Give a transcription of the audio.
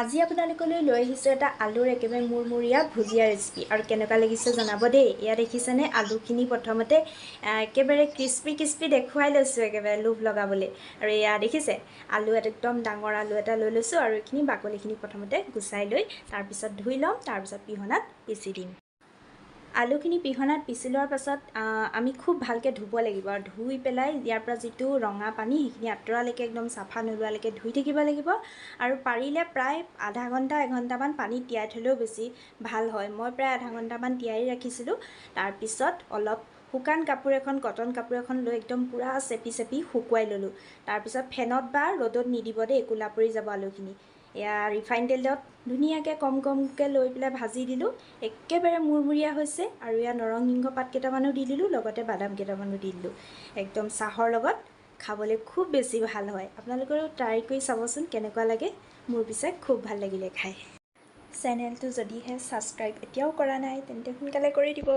আজি আপোনালোকলৈ লৈ আহিছোঁ এটা আলুৰ একেবাৰে মুৰমুৰীয়া ভুজিয়া ৰেচিপি আৰু কেনেকুৱা লাগিছে জনাব দেই। ইয়াত দেখিছেনে আলুখিনি প্ৰথমতে একেবাৰে ক্ৰিস্পি দেখুৱাই লৈছোঁ একেবাৰে লোভ লগাবলৈ। আৰু এয়া দেখিছে আলু একদম ডাঙৰ আলু এটা লৈ লৈছোঁ আৰু এইখিনি বাকলিখিনি প্ৰথমতে গুচাই লৈ তাৰপিছত ধুই ল'ম, তাৰপিছত পিহনাত পিচি দিম। আলুখিনি পিহনাত পিচি লোৱাৰ পাছত আমি খুব ভালকৈ ধুব লাগিব আৰু ধুই পেলাই ইয়াৰ পৰা যিটো ৰঙা পানী সেইখিনি আঁতৰালৈকে একদম চাফা নোলোৱালৈকে ধুই থাকিব লাগিব। আৰু পাৰিলে প্ৰায় আধা ঘণ্টা এঘণ্টামান পানীত তিয়াই থ'লেও বেছি ভাল হয়। মই প্ৰায় আধা ঘণ্টামান তিয়াই ৰাখিছিলোঁ। তাৰপিছত অলপ শুকান কাপোৰ এখন, কটন কাপোৰ এখন লৈ একদম পূৰা চেপি শুকুৱাই ল'লোঁ। তাৰপিছত ফেনত বা ৰ'দত নিদিব দেই, ক'লা পৰি যাব আলুখিনি। এয়া ৰিফাইন তেলত ধুনীয়াকৈ কমকৈ লৈ পেলাই ভাজি দিলোঁ। একেবাৰে মুৰমুৰীয়া হৈছে আৰু ইয়াত নৰসিংহ পাত কেইটামানো দি দিলোঁ, লগতে বাদাম কেইটামানো দি দিলোঁ। একদম চাহৰ লগত খাবলৈ খুব বেছি ভাল হয়। আপোনালোকেও ট্ৰাই কৰি চাবচোন কেনেকুৱা লাগে। মোৰ পিছে খুব ভাল লাগিলে খাই। চেনেলটো যদিহে ছাবস্ক্ৰাইব এতিয়াও কৰা নাই তেন্তে সোনকালে কৰি দিব।